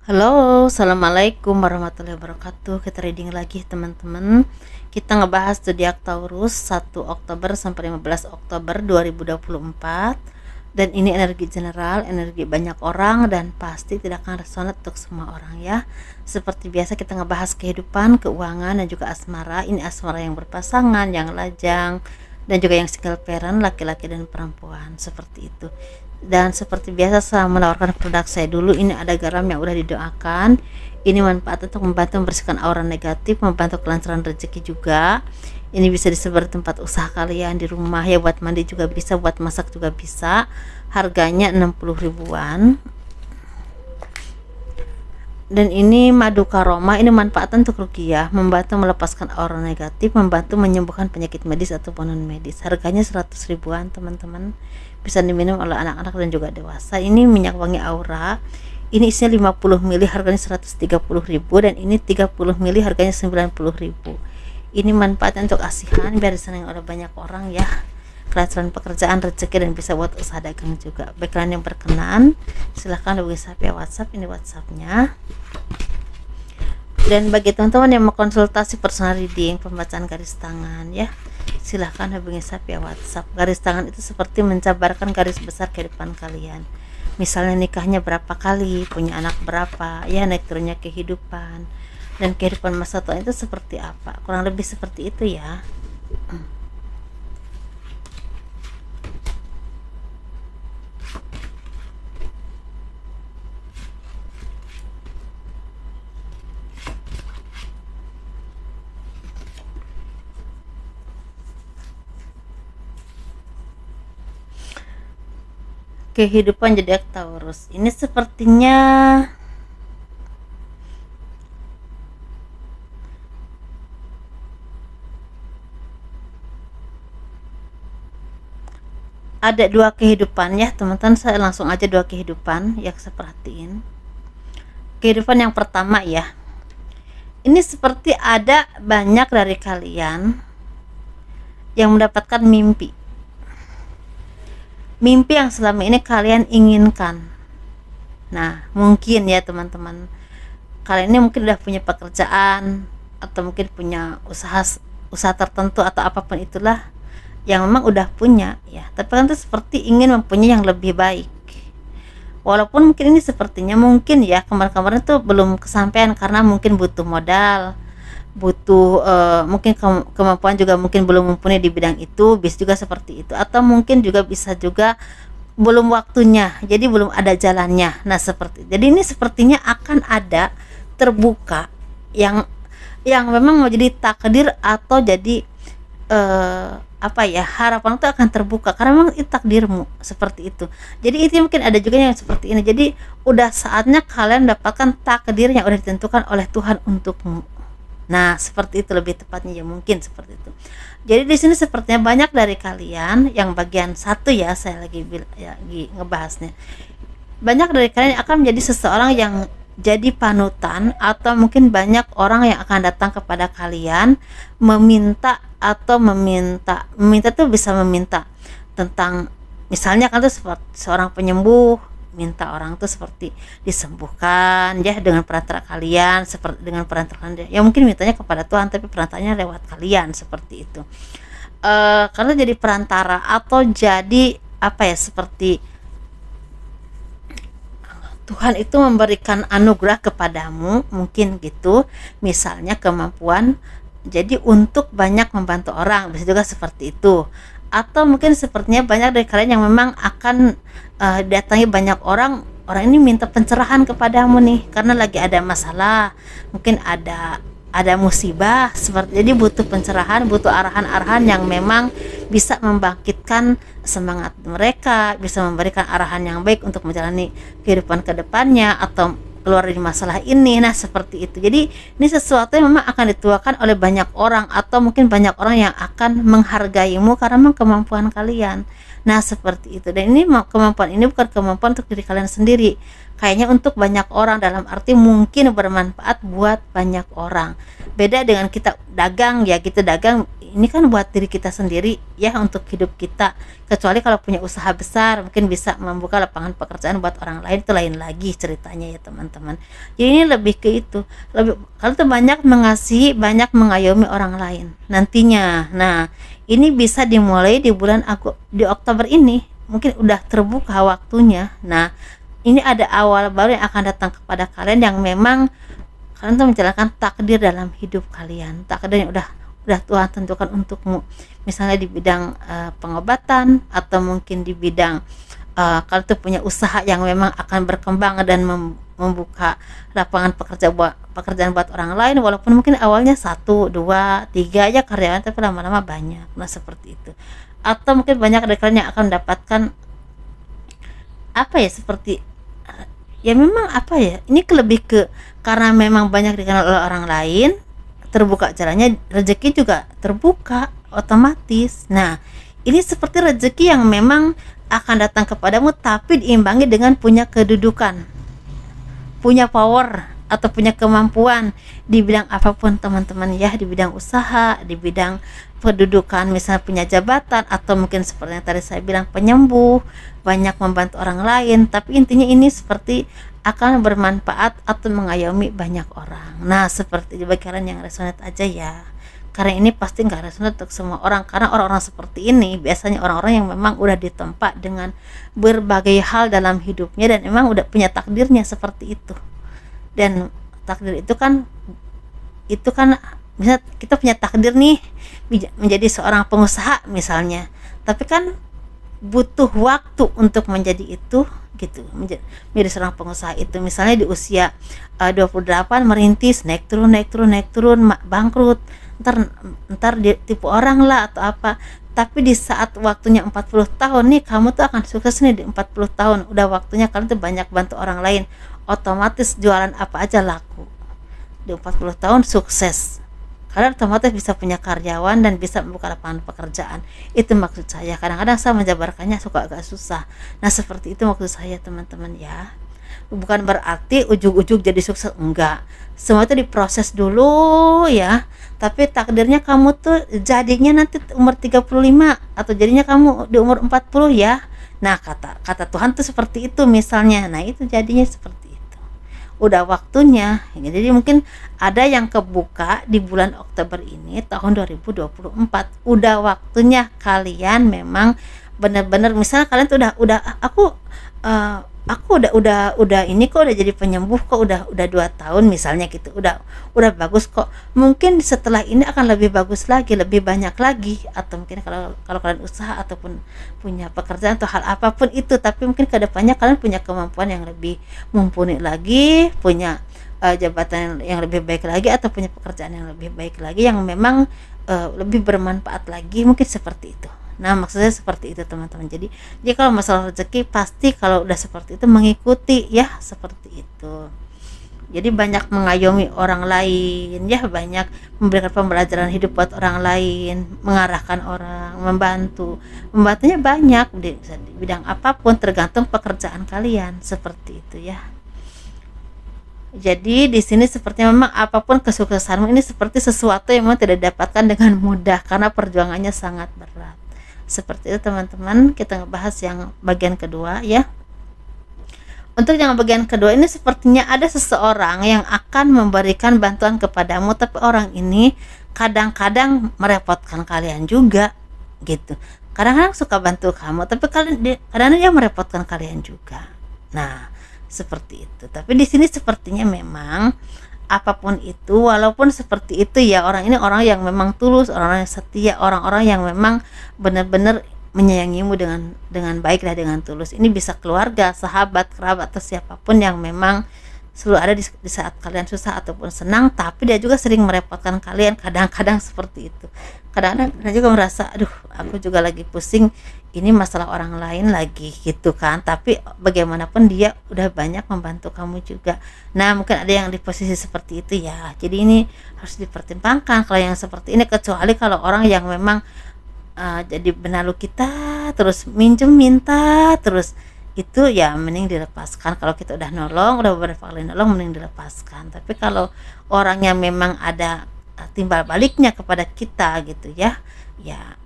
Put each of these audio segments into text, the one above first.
Halo, assalamualaikum warahmatullahi wabarakatuh. Kita reading lagi teman-teman. Kita ngebahas zodiak Taurus 1 Oktober sampai 15 Oktober 2024. Dan ini energi general, energi banyak orang dan pasti tidak akan resonate untuk semua orang ya. Seperti biasa kita ngebahas kehidupan, keuangan dan juga asmara. Ini asmara yang berpasangan, yang lajang dan juga yang single parent, laki-laki dan perempuan, seperti itu. Dan seperti biasa saya menawarkan produk saya dulu. Ini ada garam yang udah didoakan. Ini manfaat untuk membantu membersihkan aura negatif, membantu kelancaran rezeki juga. Ini bisa disebar di tempat usaha kalian, di rumah ya, buat mandi juga bisa, buat masak juga bisa. Harganya 60 ribuan. Dan ini madu karoma, ini manfaat untuk ruqyah, membantu melepaskan aura negatif, membantu menyembuhkan penyakit medis ataupun non medis. Harganya 100 ribuan teman-teman, bisa diminum oleh anak-anak dan juga dewasa. Ini minyak wangi aura, ini isinya 50 ml, harganya 130 ribu, dan ini 30 ml, harganya 90 ribu. Ini manfaatnya untuk asihan, biar disenangi oleh banyak orang ya, kelancaran pekerjaan, rezeki, dan bisa buat usaha dagang juga. Bagi kalian yang berkenan, silahkan hubungi saya via WhatsApp. Ini WhatsAppnya. Dan bagi teman-teman yang mau konsultasi personal reading, pembacaan garis tangan ya, silahkan hubungi saya via WhatsApp. Garis tangan itu seperti menjabarkan garis besar kehidupan kalian. Misalnya nikahnya berapa kali, punya anak berapa, ya naik turunnya kehidupan, dan kehidupan masa tua itu seperti apa. Kurang lebih seperti itu ya. Kehidupan zodiak Taurus ini sepertinya ada dua kehidupan ya teman-teman. Saya langsung aja dua kehidupan yang saya perhatiin. Kehidupan yang pertama ya, ini seperti ada banyak dari kalian yang mendapatkan mimpi yang selama ini kalian inginkan. Nah mungkin ya teman-teman, kalian ini mungkin udah punya pekerjaan atau mungkin punya usaha tertentu atau apapun itulah yang memang udah punya ya, tapi kan tuh seperti ingin mempunyai yang lebih baik. Walaupun mungkin ini sepertinya mungkin ya kemarin-kemarin tuh belum kesampaian karena mungkin butuh modal, butuh mungkin kemampuan juga mungkin belum mumpuni di bidang itu, bisa juga seperti itu. Atau mungkin juga bisa juga belum waktunya, jadi belum ada jalannya. Nah seperti, jadi ini sepertinya akan ada terbuka yang memang mau jadi takdir atau jadi apa ya, harapan itu akan terbuka karena memang itu takdirmu, seperti itu. Jadi itu mungkin ada juga yang seperti ini. Jadi udah saatnya kalian mendapatkan takdir yang udah ditentukan oleh Tuhan untukmu. Nah seperti itu lebih tepatnya ya, mungkin seperti itu. Jadi di sini sepertinya banyak dari kalian yang bagian satu ya, saya lagi ngebahasnya, banyak dari kalian yang akan menjadi seseorang yang jadi panutan, atau mungkin banyak orang yang akan datang kepada kalian meminta tuh bisa meminta tentang, misalnya kan tuh seperti seorang penyembuh minta orang tuh seperti disembuhkan ya dengan perantara kalian, seperti dengan perantara kalian ya, mungkin mintanya kepada Tuhan tapi perantaranya lewat kalian, seperti itu. Karena jadi perantara atau jadi apa ya, seperti Tuhan itu memberikan anugerah kepadamu, mungkin gitu, misalnya kemampuan jadi untuk banyak membantu orang, bisa juga seperti itu. Atau mungkin sepertinya banyak dari kalian yang memang akan datangi banyak orang ini minta pencerahan kepadamu nih karena lagi ada masalah, mungkin ada musibah, seperti jadi butuh pencerahan, butuh arahan-arahan yang memang bisa membangkitkan semangat mereka, bisa memberikan arahan yang baik untuk menjalani kehidupan kedepannya atau keluar dari masalah ini. Nah seperti itu. Jadi ini sesuatu yang memang akan dituakan oleh banyak orang, atau mungkin banyak orang yang akan menghargaimu karena memang kemampuan kalian. Nah seperti itu. Dan ini kemampuan ini bukan kemampuan untuk diri kalian sendiri, kayaknya untuk banyak orang, dalam arti mungkin bermanfaat buat banyak orang. Beda dengan kita dagang ya, kita dagang ini kan buat diri kita sendiri ya, untuk hidup kita. Kecuali kalau punya usaha besar mungkin bisa membuka lapangan pekerjaan buat orang lain, itu lain lagi ceritanya ya teman-teman. Jadi ini lebih ke itu, lebih kalau tuh banyak mengasihi, banyak mengayomi orang lain nantinya. Nah ini bisa dimulai di di Oktober ini, mungkin udah terbuka waktunya. Nah ini ada awal baru yang akan datang kepada kalian, yang memang kalian tuh menjalankan takdir dalam hidup kalian, takdir yang udah Tuhan tentukan untukmu, misalnya di bidang pengobatan, atau mungkin di bidang kalian tuh punya usaha yang memang akan berkembang dan membuka lapangan pekerjaan buat orang lain, walaupun mungkin awalnya 1, 2, 3 aja karyawan, tapi lama-lama banyak. Nah seperti itu. Atau mungkin banyak dari kalian yang akan mendapatkan apa ya, seperti ya memang apa ya, ini lebih ke karena memang banyak dikenal oleh orang lain, terbuka jalannya, rezeki juga terbuka otomatis. Nah ini seperti rezeki yang memang akan datang kepadamu, tapi diimbangi dengan punya kedudukan, punya power, atau punya kemampuan di bidang apapun teman-teman ya, di bidang usaha, di bidang kedudukan, misalnya punya jabatan, atau mungkin seperti yang tadi saya bilang penyembuh, banyak membantu orang lain. Tapi intinya ini seperti akan bermanfaat atau mengayomi banyak orang. Nah seperti bagi kalian yang resonate aja ya, karena ini pasti nggak resonate untuk semua orang, karena orang-orang seperti ini biasanya orang-orang yang memang udah ditempa dengan berbagai hal dalam hidupnya, dan memang udah punya takdirnya seperti itu. Dan takdir itu kan misalnya kita punya takdir nih menjadi seorang pengusaha misalnya, tapi kan butuh waktu untuk menjadi itu gitu, menjadi seorang pengusaha itu. Misalnya di usia 28 merintis, naik turun bangkrut, ntar tipu orang lah atau apa. Tapi di saat waktunya 40 tahun nih, kamu tuh akan sukses nih di 40 tahun, udah waktunya kalian tuh banyak bantu orang lain, otomatis jualan apa aja laku. Di 40 tahun sukses, kalian otomatis bisa punya karyawan dan bisa membuka lapangan pekerjaan. Itu maksud saya. Kadang-kadang saya menjabarkannya suka agak susah. Nah seperti itu maksud saya teman-teman ya. Bukan berarti ujug-ujug jadi sukses, enggak. Semua itu diproses dulu ya. Tapi takdirnya kamu tuh jadinya nanti umur 35, atau jadinya kamu di umur 40 ya. Nah kata Tuhan tuh seperti itu misalnya. Nah itu jadinya seperti itu, udah waktunya. Jadi mungkin ada yang kebuka di bulan Oktober ini tahun 2024, udah waktunya kalian memang benar-benar, misalnya kalian tuh udah aku udah ini kok, udah jadi penyembuh kok, udah 2 tahun misalnya gitu, udah bagus kok. Mungkin setelah ini akan lebih bagus lagi, lebih banyak lagi. Atau mungkin kalau kalian usaha ataupun punya pekerjaan atau hal apapun itu, tapi mungkin kedepannya kalian punya kemampuan yang lebih mumpuni lagi, punya jabatan yang lebih baik lagi, atau punya pekerjaan yang lebih baik lagi, yang memang lebih bermanfaat lagi, mungkin seperti itu. Nah maksudnya seperti itu teman-teman. Jadi kalau masalah rezeki, pasti kalau udah seperti itu mengikuti ya, seperti itu. Jadi banyak mengayomi orang lain ya, banyak memberikan pembelajaran hidup buat orang lain, mengarahkan orang, membantunya banyak di bidang apapun, tergantung pekerjaan kalian, seperti itu ya. Jadi di sini sepertinya memang apapun kesuksesanmu ini seperti sesuatu yang memang tidak didapatkan dengan mudah, karena perjuangannya sangat berat. Seperti itu teman-teman. Kita ngebahas yang bagian kedua ya. Untuk yang bagian kedua ini sepertinya ada seseorang yang akan memberikan bantuan kepadamu, tapi orang ini kadang-kadang merepotkan kalian juga gitu. Kadang-kadang suka bantu kamu, tapi kadang-kadang dia merepotkan kalian juga. Nah seperti itu. Tapi di sini sepertinya memang apapun itu, walaupun seperti itu ya, orang ini orang yang memang tulus, orang yang setia, orang-orang yang memang benar-benar menyayangimu dengan baik lah, dengan tulus. Ini bisa keluarga, sahabat, kerabat, atau siapapun yang memang selalu ada di saat kalian susah ataupun senang. Tapi dia juga sering merepotkan kalian kadang-kadang seperti itu. Kadang-kadang dia juga merasa, aduh aku juga lagi pusing, ini masalah orang lain lagi gitu kan. Tapi bagaimanapun dia udah banyak membantu kamu juga. Nah mungkin ada yang di posisi seperti itu ya. Jadi ini harus dipertimbangkan kalau yang seperti ini. Kecuali kalau orang yang memang jadi benalu kita, terus minta terus, itu ya mending dilepaskan. Kalau kita udah nolong, udah beberapa kali nolong, mending dilepaskan. Tapi kalau orangnya memang ada timbal baliknya kepada kita gitu ya. Ya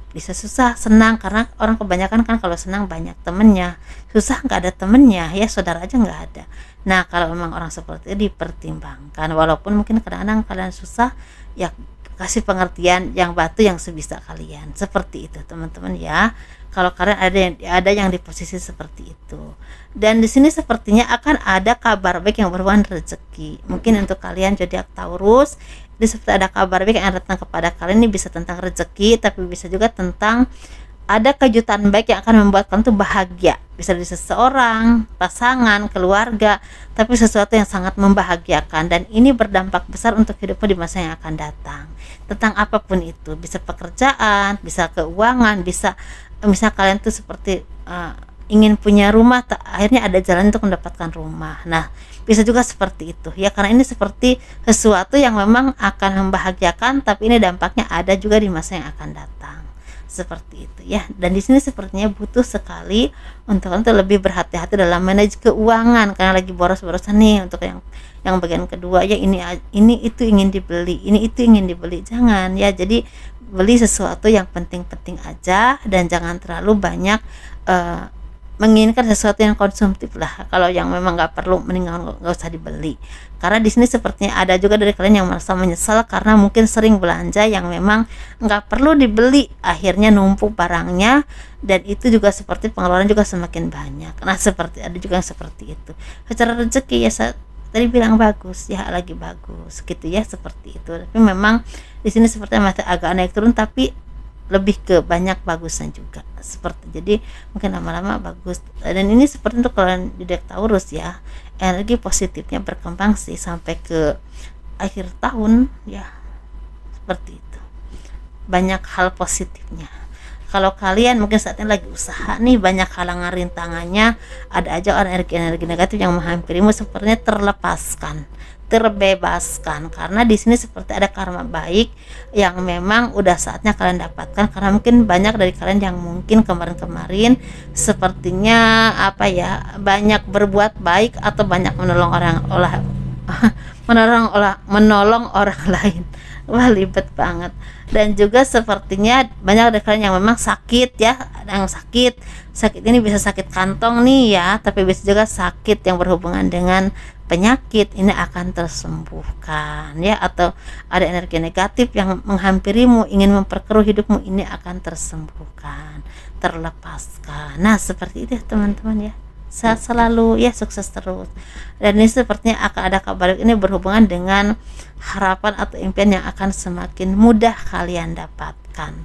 bisa susah senang, karena orang kebanyakan kan kalau senang banyak temennya, susah nggak ada temennya ya, saudara aja nggak ada. Nah kalau memang orang seperti itu dipertimbangkan, walaupun mungkin kadang-kadang kalian susah ya, kasih pengertian yang batu yang sebisa kalian, seperti itu teman-teman ya. Kalau kalian ada yang di posisi seperti itu, dan di sini sepertinya akan ada kabar baik yang berhubungan rezeki. Mungkin untuk kalian zodiak Taurus, ini seperti ada kabar baik yang datang kepada kalian. Ini bisa tentang rezeki, tapi bisa juga tentang ada kejutan baik yang akan membuat kalian tuh bahagia. Bisa dari seseorang, pasangan, keluarga, tapi sesuatu yang sangat membahagiakan, dan ini berdampak besar untuk hidupmu di masa yang akan datang. Tentang apapun itu, bisa pekerjaan, bisa keuangan, bisa misal kalian tuh seperti ingin punya rumah, akhirnya ada jalan untuk mendapatkan rumah. Nah bisa juga seperti itu ya, karena ini seperti sesuatu yang memang akan membahagiakan, tapi ini dampaknya ada juga di masa yang akan datang, seperti itu ya. Dan di sini sepertinya butuh sekali untuk lebih berhati-hati dalam manage keuangan, karena lagi boros-borosan nih. Untuk yang bagian kedua ya, ini itu ingin dibeli, ini itu ingin dibeli, jangan ya. Jadi beli sesuatu yang penting-penting aja, dan jangan terlalu banyak menginginkan sesuatu yang konsumtif lah. Kalau yang memang nggak perlu, mending nggak usah dibeli. Karena di sini sepertinya ada juga dari kalian yang merasa menyesal karena mungkin sering belanja yang memang nggak perlu dibeli, akhirnya numpuk barangnya, dan itu juga seperti pengeluaran juga semakin banyak. Nah seperti ada juga yang seperti itu. Secara rezeki ya, tadi bilang bagus ya, lagi bagus gitu ya, seperti itu. Tapi memang di sini sepertinya masih agak naik turun, tapi lebih ke banyak bagusnya juga, seperti jadi mungkin lama-lama bagus. Dan ini seperti untuk kalian di zodiak Taurus ya, energi positifnya berkembang sih sampai ke akhir tahun ya, seperti itu, banyak hal positifnya. Kalau kalian mungkin saat ini lagi usaha nih, banyak halangan rintangannya, ada aja orang energi negatif yang menghampirimu, sepertinya terbebaskan, karena di sini seperti ada karma baik yang memang udah saatnya kalian dapatkan. Karena mungkin banyak dari kalian yang mungkin kemarin-kemarin sepertinya banyak berbuat baik atau banyak menolong menolong orang lain. Wah libet banget. Dan juga sepertinya banyak dari kalian yang memang sakit ya, yang sakit ini bisa sakit kantong nih ya, tapi bisa juga sakit yang berhubungan dengan penyakit, ini akan tersembuhkan ya. Atau ada energi negatif yang menghampirimu, ingin memperkeruh hidupmu, ini akan tersembuhkan, terlepaskan. Nah seperti itu teman-teman ya, sehat selalu ya, sukses terus. Dan ini sepertinya akan ada kabar ini berhubungan dengan harapan atau impian yang akan semakin mudah kalian dapatkan.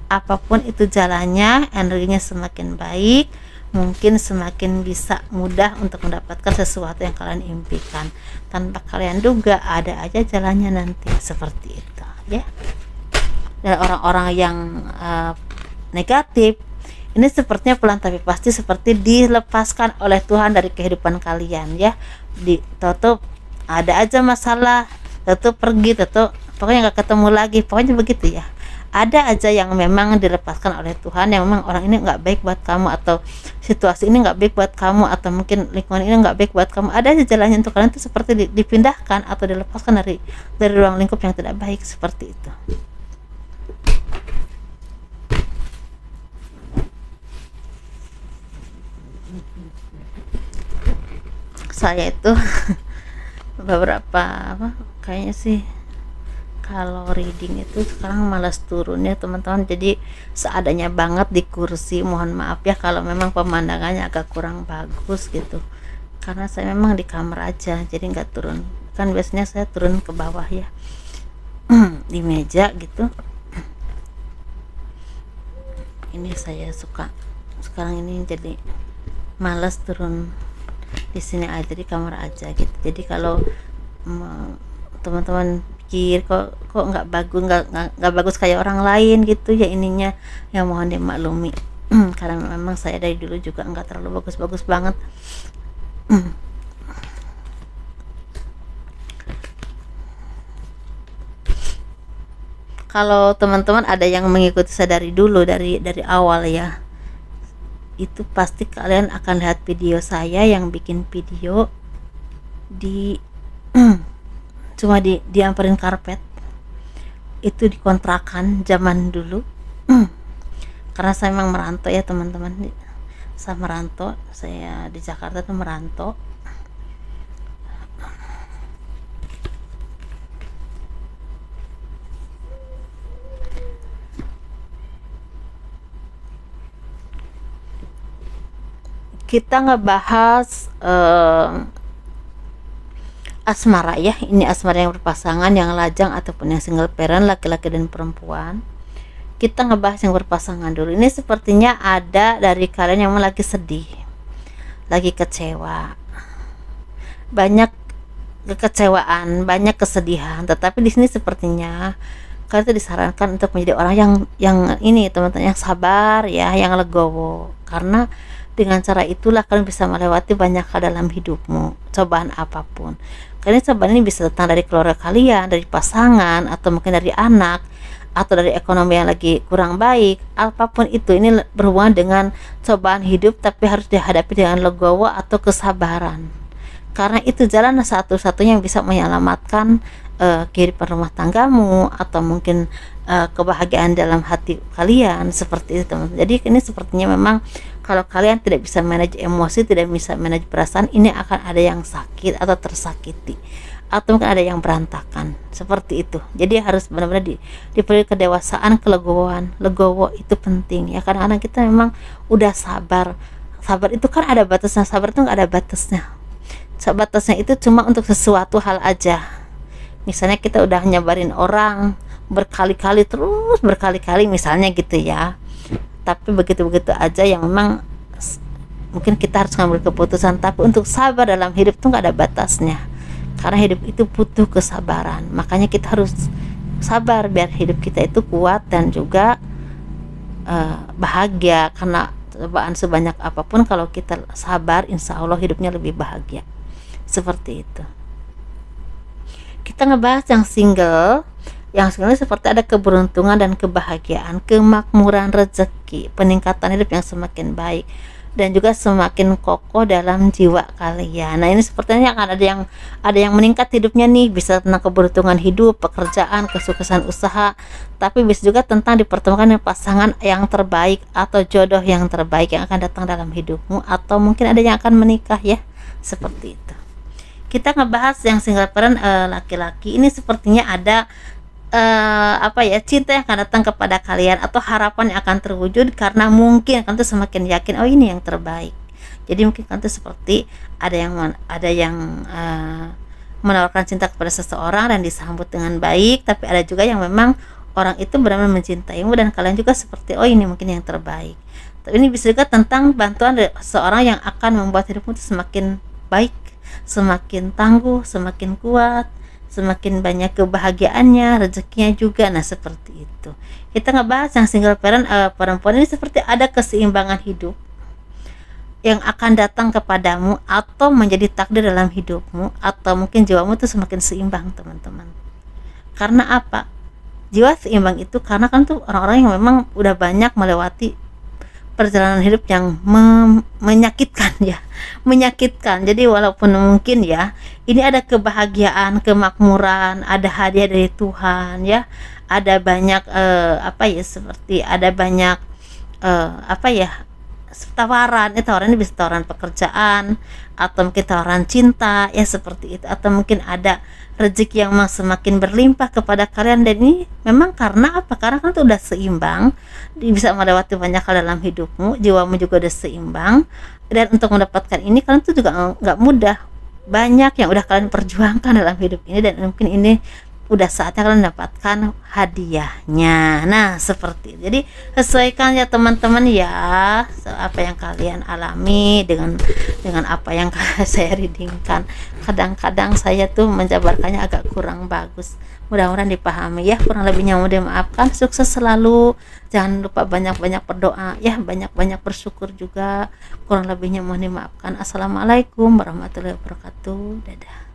Apapun itu jalannya, energinya semakin baik, mungkin semakin bisa mudah untuk mendapatkan sesuatu yang kalian impikan. Tanpa kalian duga ada aja jalannya nanti, seperti itu ya. Dan orang-orang yang negatif ini sepertinya pelan tapi pasti seperti dilepaskan oleh Tuhan dari kehidupan kalian ya. Toto ada aja masalah, Toto pergi, Toto pokoknya nggak ketemu lagi, pokoknya begitu ya. Ada aja yang memang dilepaskan oleh Tuhan, yang memang orang ini nggak baik buat kamu, atau situasi ini nggak baik buat kamu, atau mungkin lingkungan ini nggak baik buat kamu. Ada aja jalannya untuk kalian itu seperti dipindahkan atau dilepaskan dari ruang lingkup yang tidak baik, seperti itu. Saya itu beberapa kayaknya sih kalau reading itu sekarang malas turunnya teman-teman, jadi seadanya banget di kursi. Mohon maaf ya kalau memang pemandangannya agak kurang bagus gitu, karena saya memang di kamar aja, jadi nggak turun. Kan biasanya saya turun ke bawah ya di meja gitu. Ini saya suka sekarang ini jadi malas turun di sini aja, di kamar aja gitu. Jadi kalau teman-teman pikir kok nggak bagus kayak orang lain gitu ya ininya, ya mohon dimaklumi. Karena memang saya dari dulu juga nggak terlalu bagus-bagus banget. Kalau teman-teman ada yang mengikuti saya dari dulu, dari awal ya, itu pasti kalian akan lihat video saya yang bikin video di cuma diamperin karpet itu dikontrakan zaman dulu. Karena saya memang merantau ya teman-teman, saya merantau, saya di Jakarta tuh merantau. Kita ngebahas asmara ya. Ini asmara yang berpasangan, yang lajang ataupun yang single parent, laki-laki dan perempuan. Kita ngebahas yang berpasangan dulu. Ini sepertinya ada dari kalian yang lagi sedih, lagi kecewa, banyak kekecewaan, banyak kesedihan. Tetapi di sini sepertinya kalian itu disarankan untuk menjadi orang yang ini teman-teman, yang sabar ya, yang legowo. Karena dengan cara itulah kalian bisa melewati banyak hal dalam hidupmu, cobaan apapun. Karena cobaan ini bisa datang dari keluarga kalian, dari pasangan, atau mungkin dari anak, atau dari ekonomi yang lagi kurang baik. Apapun itu, ini berhubungan dengan cobaan hidup, tapi harus dihadapi dengan legowo atau kesabaran. Karena itu jalan satu-satunya yang bisa menyelamatkan kehidupan rumah tanggamu, atau mungkin kebahagiaan dalam hati kalian, seperti itu teman-teman. Jadi ini sepertinya memang kalau kalian tidak bisa manage emosi, tidak bisa manage perasaan, ini akan ada yang sakit atau tersakiti, atau mungkin ada yang berantakan, seperti itu. Jadi harus benar-benar diberi kedewasaan, kelegowoan. Legowo itu penting ya. Kadang-kadang kita memang udah sabar itu kan ada batasnya. Sabar itu nggak ada batasnya. Batasnya itu cuma untuk sesuatu hal aja. Misalnya kita udah nyabarin orang berkali-kali, terus berkali-kali misalnya gitu ya, tapi begitu-begitu aja yang memang mungkin kita harus ngambil keputusan. Tapi untuk sabar dalam hidup tuh nggak ada batasnya, karena hidup itu butuh kesabaran. Makanya kita harus sabar biar hidup kita itu kuat dan juga bahagia. Karena cobaan sebanyak apapun, kalau kita sabar, insya Allah hidupnya lebih bahagia. Seperti itu. Kita ngebahas yang single. Yang single seperti ada keberuntungan dan kebahagiaan, kemakmuran rezeki, peningkatan hidup yang semakin baik, dan juga semakin kokoh dalam jiwa kalian. Nah ini sepertinya akan ada yang meningkat hidupnya nih, bisa tentang keberuntungan hidup, pekerjaan, kesuksesan usaha, tapi bisa juga tentang dipertemukan dengan pasangan yang terbaik atau jodoh yang terbaik yang akan datang dalam hidupmu, atau mungkin ada yang akan menikah ya, seperti itu. Kita ngebahas yang single parent laki-laki. Ini sepertinya ada cinta yang akan datang kepada kalian, atau harapan yang akan terwujud, karena mungkin kan tuh semakin yakin oh ini yang terbaik. Jadi mungkin kan tuh seperti ada yang menawarkan cinta kepada seseorang dan disambut dengan baik, tapi ada juga yang memang orang itu benar-benar mencintaimu dan kalian juga seperti oh ini mungkin yang terbaik. Tapi ini bisa juga tentang bantuan dari seseorang yang akan membuat hidupmu itu semakin baik, semakin tangguh, semakin kuat, semakin banyak kebahagiaannya, rezekinya juga. Nah seperti itu. Kita ngebahas yang single parent perempuan ini seperti ada keseimbangan hidup yang akan datang kepadamu, atau menjadi takdir dalam hidupmu, atau mungkin jiwamu tuh semakin seimbang teman-teman. Karena apa? Jiwa seimbang itu karena kan tuh orang-orang yang memang udah banyak melewati perjalanan hidup yang menyakitkan ya, menyakitkan. Jadi walaupun mungkin ya ini ada kebahagiaan, kemakmuran, ada hadiah dari Tuhan ya, ada banyak seperti ada banyak tawaran ini bisa tawaran pekerjaan, atau mungkin tawaran cinta ya, seperti itu, atau mungkin ada rezeki yang semakin berlimpah kepada kalian. Dan ini memang karena apa? Karena kan itu udah seimbang, bisa melewati banyak hal dalam hidupmu, jiwamu juga udah seimbang. Dan untuk mendapatkan ini kalian tuh juga nggak mudah, banyak yang udah kalian perjuangkan dalam hidup ini, dan mungkin ini udah saatnya kalian mendapatkan hadiahnya. Nah seperti itu. Jadi sesuaikan ya teman-teman ya, apa yang kalian alami dengan apa yang saya readingkan. Kadang-kadang saya tuh menjabarkannya agak kurang bagus, mudah-mudahan dipahami ya. Kurang lebihnya mohon dimaafkan. Sukses selalu, jangan lupa banyak-banyak berdoa ya, banyak-banyak bersyukur juga. Kurang lebihnya mohon dimaafkan. Assalamualaikum warahmatullahi wabarakatuh. Dadah.